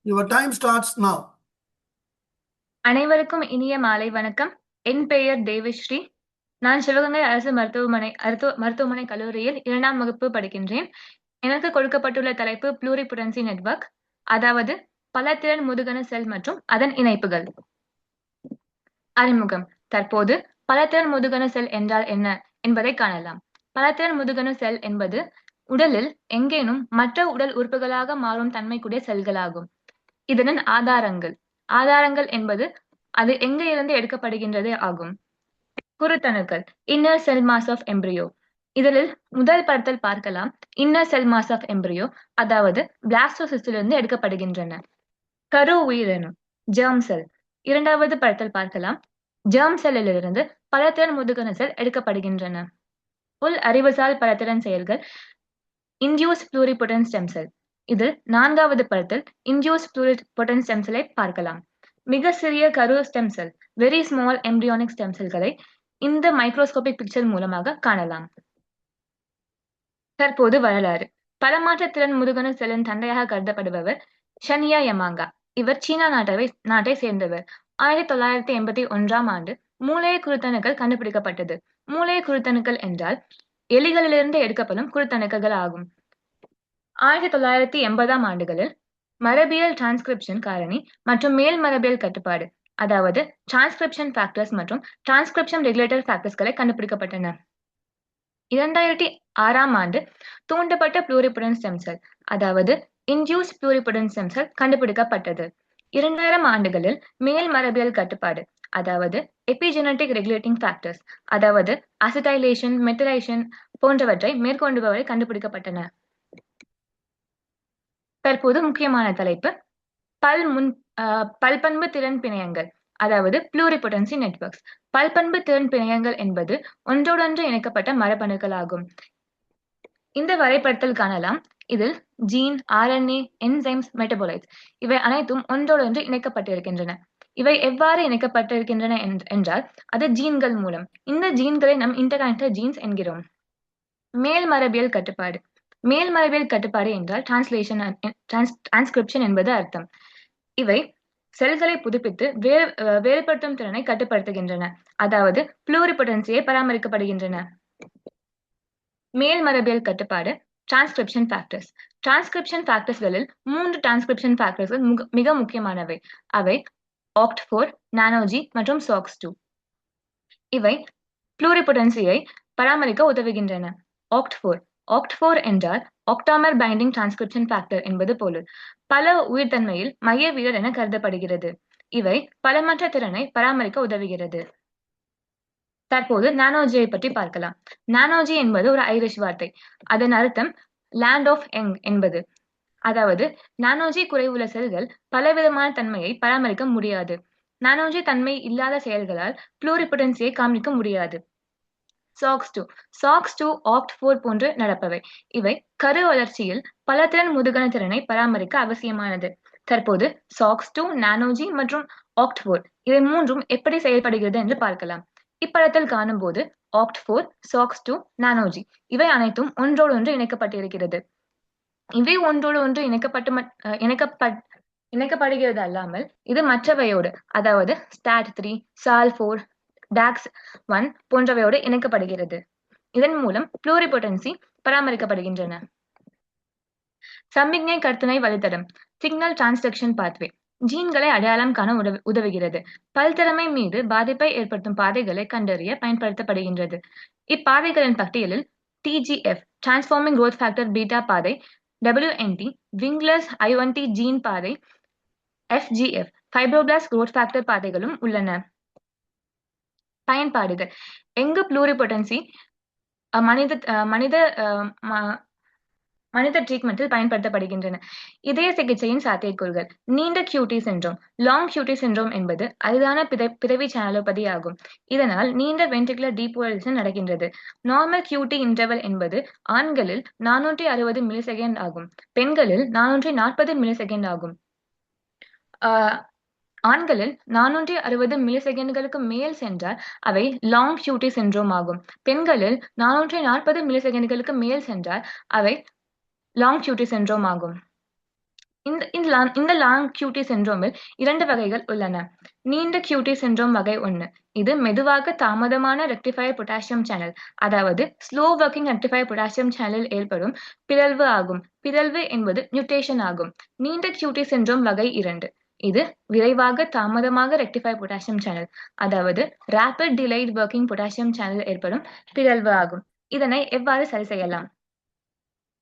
Your time starts now. அனைவருக்கும் இனிய மாலை வணக்கம். என் பெயர் தேவஸ்ரீ. நான் சிவகங்கை அரசு மருத்துவமனை கல்லூரியில் 2ஆம் வகுப்பு படிக்கின்றேன். எனக்கு கொடுக்கப்பட்டுள்ள தலைப்பு புளூரிபொட்டன்சி நெட்வொர்க், அதாவது பலதிறன் முதுகண செல் மற்றும் அதன் இணைப்புகள். அறிமுகம். தற்போது பலதிறன் முதுகண செல் என்றால் என்ன என்பதை காணலாம். பலதிறன் முதுகண செல் என்பது உடலில் எங்கேனும் மற்ற உடல் உறுப்புகளாக மாறும் தன்மைக்குரிய செல்களாகும். இதனின் ஆதாரங்கள் என்பது அது எங்க இருந்து எடுக்கப்படுகின்றது ஆகும். குருத்தணுக்கள், inner cell mass of embryo. இதில் முதல் படத்தில் பார்க்கலாம், inner cell mass of embryo, அதாவது பிளாஸ்டோசிஸ்டிலிருந்து எடுக்கப்படுகின்றன. கரு உயிரணு, ஜெர்ம் செல். இரண்டாவது படத்தில் பார்க்கலாம், ஜெர்ம் செல்லிலிருந்து பலதிறன் முதுகண செல் எடுக்கப்படுகின்றன. உள் அறிவுசால் பலதிறன் செயல்கள், இன்டியூஸ் புளூரிபொட்டன்ட் ஸ்டெம் செல். இதில் நான்காவது படத்தில் இன்டியூஸ் புளூரிபொட்டன்ட் ஸ்டெம் செல்லை பார்க்கலாம். மிக சிறிய கரு stem cell, very small embryonic stem செல்களை இந்த மைக்ரோஸ்கோபிக் பிக்சர் மூலமாக காணலாம். தற்போது வரலாறு. பலமாற்ற திறன் முதுகண செல்லின் தந்தையாக கருதப்படுபவர் ஷன்யா யமாங்கா. இவர் சீனா நாட்டை சேர்ந்தவர். 1981ஆம் ஆண்டு மூளைய குருத்தணுக்கள் கண்டுபிடிக்கப்பட்டது. மூளைய குருத்தணுக்கள் என்றால் எலிகளிலிருந்து எடுக்கப்படும் குருத்தணுக்கள் ஆகும். 1980ஆம் ஆண்டுகளில் மரபியல் டிரான்ஸ்கிரிப்ஷன் காரணி மற்றும் மேல் மரபியல் கட்டுப்பாடு, அதாவது டிரான்ஸ்கிரிப்ஷன் ஃபேக்டர்ஸ் மற்றும் டிரான்ஸ்கிரிப்ஷன் ரெகுலேட்டர் ஃபேக்டர்ஸ்களை கண்டுபிடிக்கப்பட்டன. 2006ஆம் ஆண்டு தூண்டப்பட்ட புளூரிபொட்டன்ட் ஸ்டெம் செல், அதாவது இன்டியூஸ் புளூரிபொட்டன்ட் ஸ்டெம் செல் கண்டுபிடிக்கப்பட்டது. 2000 ஆண்டுகளில் மேல் மரபியல் கட்டுப்பாடு, அதாவது எபிஜெனடிக் ரெகுலேட்டிங் ஃபேக்டர்ஸ், அதாவது அசிடைலேஷன், மெத்திலேஷன் போன்றவற்றை மேற்கொண்டுபவை கண்டுபிடிக்கப்பட்டன. தற்போது முக்கியமான தலைப்பு பல்பண்பு திறன் பிணையங்கள், அதாவது புளூரிபொட்டன்சி நெட்வொர்க்ஸ். பல்பண்பு திறன் பிணையங்கள் என்பது ஒன்றோடொன்று இணைக்கப்பட்ட மரபணுக்கள் ஆகும். இந்த வரைபடத்தில் காணலாம். இதில் ஜீன், RNA, என்சைம்ஸ், மெட்டபோலைட்ஸ் இவை அனைத்தும் ஒன்றோடொன்று இணைக்கப்பட்டிருக்கின்றன. இவை எவ்வாறு இணைக்கப்பட்டிருக்கின்றன என்றால் அது ஜீன்கள் மூலம். இந்த ஜீன்களை நாம் இன்டர்கனெக்டட் ஜீன்ஸ் என்கிறோம். மேல் மரபியல் கட்டுப்பாடு. மேல் மரபியல் கட்டுப்பாடு என்றால் டிரான்ஸ்கிரிப்ஷன் என்பது அர்த்தம். இவை செல்களை புதுப்பித்து வேறுபடுத்தும் திறனை கட்டுப்படுத்துகின்றன, அதாவது புளூரிபொட்டன்சியை பராமரிக்கப்படுகின்றன. மேல் மரபியல் கட்டுப்பாடு, டிரான்ஸ்கிரிப்ஷன் ஃபேக்டர்ஸ். டிரான்ஸ்கிரிப்ஷன் ஃபேக்டர்ஸ்களில் 3 டிரான்ஸ்கிரிப்ஷன் ஃபேக்டர்கள் மிக முக்கியமானவை. அவை OCT4, நானோஜி மற்றும் SOX2. இவை புளூரிபொட்டன்சியை பராமரிக்க உதவுகின்றன. OCT4 என்றால் ஆக்டாமர் பைண்டிங் டிரான்ஸ்கிரிப்ஷன் ஃபேக்டர் என்பது பொருள். பல உயிர்த்தன்மையில் மைய வீரர் என கருதப்படுகிறது. இவை பலமற்ற திறனை பராமரிக்க உதவுகிறது. தற்போது நானோஜியை பற்றி பார்க்கலாம். நானோஜி என்பது ஒரு ஐரிஷ் வார்த்தை. அதன் அர்த்தம் லேண்ட் ஆஃப் யங் என்பது. அதாவது நானோஜி குறைவுள்ள செல்கள் பலவிதமான தன்மையை பராமரிக்க முடியாது. நானோஜி தன்மை இல்லாத செயல்களால் புளூரிபொட்டன்சியை காண்பிக்க முடியாது. SOX2 OCT4 போன்று நடப்பவை. இவை கரு வளர்ச்சியில் பலதிறன் முதுகண திறனை பராமரிக்க அவசியமானது. தற்போது SOX2, நானோஜி மற்றும் OCT4 இவை மூன்றும் எப்படி செயல்படுகிறது என்று பார்க்கலாம். இப்படத்தில் காணும்போது OCT4, SOX2, நானோஜி இவை அனைத்தும் ஒன்றோடொன்று இணைக்கப்பட்டிருக்கிறது. இவை ஒன்றோடு ஒன்று இணைக்கப்படுகிறது அல்லாமல் இது மற்றவையோடு, அதாவது STAT3, SAL4, DAX1 போன்றவையோடு இணைக்கப்படுகிறது. இதன் மூலம் புளூரிபொட்டன்சி பராமரிக்கப்படுகின்றன. சமிக்ஞை கர்த்தனை வழித்தடம், சிக்னல் டிரான்ஸ்டக்ஷன் பாத்வே ஜீன்களை அடையாளம் காண உதவுகிறது. பல்திறமை மீது பாதிப்பை ஏற்படுத்தும் பாதைகளை கண்டறிய பயன்படுத்தப்படுகின்றது. இப்பாதைகளின் பட்டியலில் TGF, transforming growth factor beta பாதை, WNT, விங்லர்ஸ் I1T ஜீன் பாதை, FGF, ஃபைப்ரோபிளாஸ்ட் growth factor பாதைகளும் உள்ளன. பயன்பாடுகள். எங்கு புளூரிபொட்டன்சி மனித ட்ரீட்மெண்டில் பயன்படுத்தப்படுகின்றன. இதய சிகிச்சையின் சாத்தியக்கூறுகள். நீண்ட QT syndrome, long QT syndrome என்பது அரிதான பிறவி சேனலோபதி ஆகும். இதனால் நீண்ட வென்ட்ரிகுலர் டீபோலரைசேஷன் நடக்கின்றது. நார்மல் QT இன்டர்வல் என்பது ஆண்களில் 460 மில்லிசெகண்ட் ஆகும், பெண்களில் 440 மில்லிசெகண்ட் ஆகும். ஆண்களில் 460 மில்லிசெகண்ட்களுக்கு மேல் சென்றால் அவை லாங் QT சிண்ட்ரோம் ஆகும். பெண்களில் 440 மில்லிசெகண்ட்களுக்கு மேல் சென்றால் அவை லாங் QT சிண்ட்ரோம் ஆகும். இந்த லாங் QT சிண்ட்ரோமில் 2 வகைகள் உள்ளன. நீண்ட QT சிண்ட்ரோம் வகை 1. இது மெதுவாக தாமதமான ரெக்டிஃபையர் பொட்டாசியம் சேனல், அதாவது ஸ்லோ ஒர்க்கிங் ரெக்டிஃபையர் பொட்டாசியம் சேனலில் ஏற்படும் பிறழ்வு ஆகும். பிறழ்வு என்பது மியூட்டேஷன் ஆகும். நீண்ட QT சிண்ட்ரோம் வகை 2. இது விரைவாக தாமதமாக ரெக்டிஃபையர் பொட்டாசியம் சேனல், அதாவது rapid delayed working potassium channel ஏற்படும் பிறழ்வு ஆகும். இதனை எவ்வாறு சரி செய்யலாம்?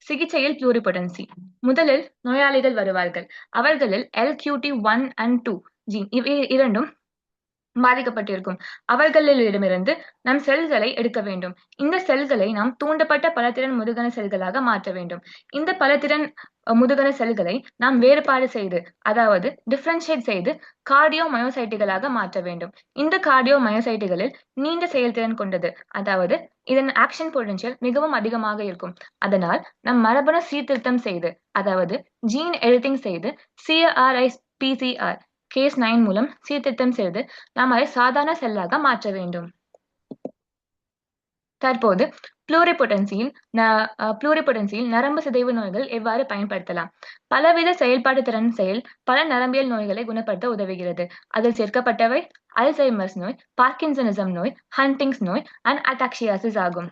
சிகிச்சையில் புளூரிபொட்டன்சி. முதலில் நோயாளிகள் வருவார்கள். அவர்களில் LQT1 and 2 ஜீன் இவை இரண்டும் பாதிக்கப்பட்டிருக்கும். அவர்களிடமிருந்து நம் செல்களை எடுக்க வேண்டும். இந்த செல்களை நாம் தூண்டப்பட்ட பலதிறன் முதுகண செல்களாக மாற்ற வேண்டும். இந்த பலதிறன் முதுகண செல்களை நாம் வேறுபாடு செய்து, அதாவது டிஃபரன்ஷியேட் செய்து கார்டியோமயோசைட்டுகளாக மாற்ற வேண்டும். இந்த கார்டியோமயோசைட்டுகளில் நீண்ட செயல்திறன் கொண்டது, அதாவது இதன் ஆக்ஷன் பொட்டன்ஷியல் மிகவும் அதிகமாக இருக்கும். அதனால் நம் மரபணு சீர்திருத்தம் செய்து, அதாவது ஜீன் எடிட்டிங் செய்து CRISPR கேஸ் 9 மூலம் சீர்திருத்தம் செய்து நாம் அதை சாதாரண செல்லாக மாற்ற வேண்டும். தற்போது புளூரிபொட்டன்சியில் நரம்பு சிதைவு நோய்கள் எவ்வாறு பயன்படுத்தலாம்? பலவித செயல்பாட்டு திறன் செயல் பல நரம்பியல் நோய்களை குணப்படுத்த உதவுகிறது. அதில் சேர்க்கப்பட்டவை அல்சைமர்ஸ் நோய், பார்க்கின்சனிசம் நோய், ஹண்டிங்ஸ் நோய் அண்ட் அட்டாக்சியாசிஸ் ஆகும்.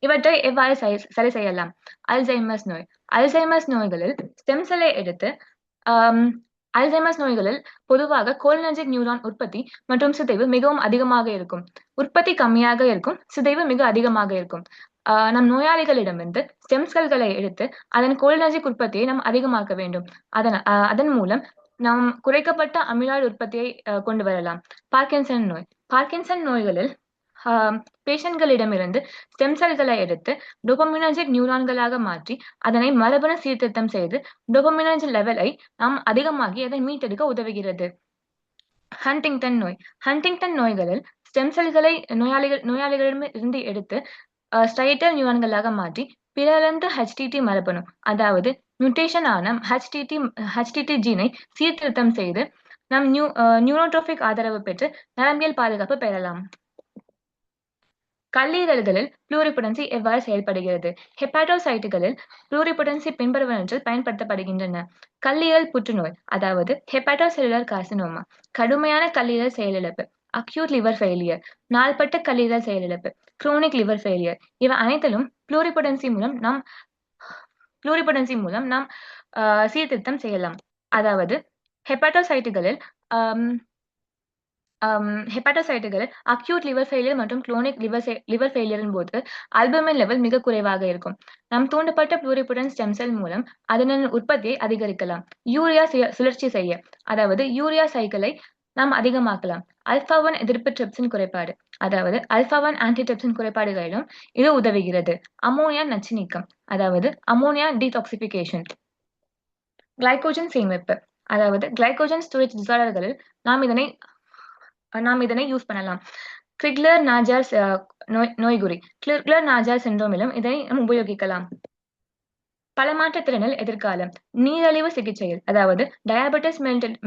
இவற்றை எவ்வாறு சரி செய்யலாம்? அல்சைமர்ஸ் நோய். அல்சைமர்ஸ் நோய்களில் ஸ்டெம் செல்லை எடுத்து அல்சைமர்ஸ் நோய்களில் பொதுவாக கோலினர்ஜிக் நியூரான் உற்பத்தி மற்றும் சிதைவு மிகவும் அதிகமாக இருக்கும். உற்பத்தி கம்மியாக இருக்கும், சிதைவு மிக அதிகமாக இருக்கும். நம் நோயாளிகளிடமிருந்து ஸ்டெம் செல்களை எடுத்து அதன் கோலினர்ஜிக் உற்பத்தியை நாம் அதிகமாக்க வேண்டும். அதன் மூலம் நாம் குறைக்கப்பட்ட அமிலாய்டு உற்பத்தியை கொண்டு வரலாம். பார்க்கின்சன் நோய். பார்க்கின்சன் நோய்களில் பேஷண்ட்களிடமிருந்து ஸ்டெம் செல்களை எடுத்து டோபமினர்ஜிக் நியூரான்களாக மாற்றி அதனை மரபணு சீர்திருத்தம் செய்து டோபமினர்ஜ் லெவலை நாம் அதிகமாகி அதை மீட்டெடுக்க உதவுகிறது. ஹண்டிங்டன் நோய். ஹண்டிங்டன் நோய்களில் ஸ்டெம் செல்களை நோயாளிகளிடமிருந்து எடுத்து ஸ்ட்ரைட்டல் நியூரான்களாக மாற்றி பிறழ்ந்த HTT மரபணு, அதாவது மியூட்டேஷன் ஆன HTT ஜீனை சீர்திருத்தம் செய்து நம் நியூரோட்ரோபிக் ஆதரவு பெற்று நரம்பியல் பாதுகாப்பு பெறலாம். கல்லீரல்களில் புளூரிபொட்டன்சி எவ்வாறு செயல்படுகிறது? ஹெப்பாட்டோசைட்டுகளில் புளூரிபொட்டன்சி பின்வருவனவற்றில் பயன்படுத்தப்படுகின்றன. கல்லீரல் புற்றுநோய், அதாவது ஹெப்பாட்டோசெல்லுலர் கார்சினோமா, கடுமையான கல்லீரல் செயலிழப்பு, அக்யூட் லிவர் ஃபெயிலியர், நாள்பட்ட கல்லீரல் செயலிழப்பு, குரோனிக் லிவர் ஃபெயிலியர், இவை அனைத்திலும் புளூரிபொட்டன்சி மூலம் நாம் சீர்திருத்தம் செய்யலாம். அதாவது ஹெப்பாட்டோசைட்டுகளில் அக்யூட் லிவர் ஃபெயிலியர் மற்றும் குரோனிக் லிவர் ஃபெயிலியரின் போது அல்புமின் லெவல் மிக குறைவாக இருக்கும். நாம் தூண்டப்பட்ட புளூரிபொட்டன் ஸ்டெம் செல் மூலம் அதனின் உற்பத்தியை அதிகரிக்கலாம். யூரியா சுழற்சி செய்ய, அதாவது யூரியா சைக்கிளை நாம் அதிகமாக்கலாம். α1 எதிர்ப்பு ட்ரிப்சின் குறைபாடு, அதாவது α1 ஆன்டிட்ரிப்சின் குறைபாடுகளிலும் இது உதவுகிறது. அமோனியா நச்சு நீக்கம், அதாவது அமோனியா டீடாக்சிபிகேஷன். கிளைகோஜன் சேமிப்பு, அதாவது கிளைகோஜன் ஸ்டோரேஜ் டிசார்டர்களில் நாம் இதனை யூஸ் பண்ணலாம். கிரிக்லர் நாஜார் நோய்குறி, கிரிக்லர் நாஜார் சிண்ட்ரோமிலும் இதனை உபயோகிக்கலாம். பலமாற்றுத்திறனில் எதிர்காலம். நீரழிவு சிகிச்சையில், அதாவது டயாபெட்டிஸ்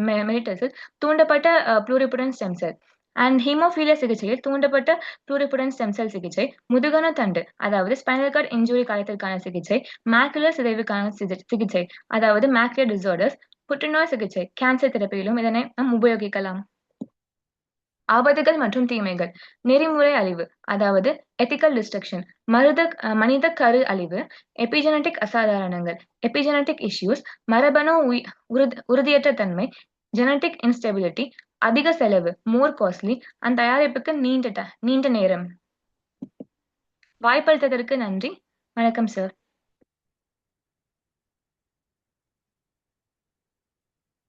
மெலிட்டஸில் தூண்டப்பட்ட புளூரிபொட்டன் ஸ்டெம் செல் அண்ட் ஹீமோஃபீலியா சிகிச்சையில் தூண்டப்பட்ட புளூரிபொட்டன் ஸ்டெம் செல் சிகிச்சை, முதுகண தண்டு, அதாவது ஸ்பைனல் கார்டு இன்ஜுரி காயத்திற்கான சிகிச்சை, மேக்குலர் சிதைவுக்கான சிகிச்சை, அதாவது மேக்குலர் டிசார்டர்ஸ், புற்றுநோய் சிகிச்சை, கேன்சர் தெரப்பியிலும் இதனை நாம் உபயோகிக்கலாம். ஆபத்துகள் மற்றும் தீமைகள். நெறிமுறை அழிவு, அதாவது எத்திக்கல் டிஸ்ட்ரக்ஷன், மனித கரு அழிவு, எபிஜெனடிக் அசாதாரணங்கள், எபிஜெனடிக் இஷ்யூஸ், மரபணு உறுதியற்ற தன்மை, ஜெனடிக் இன்ஸ்டெபிலிட்டி, அதிக செலவு, மோர் காஸ்ட்லி, அந்த தயாரிப்புக்கு நீண்ட நேரம். வாய்ப்பளித்ததற்கு நன்றி. வணக்கம் சார்.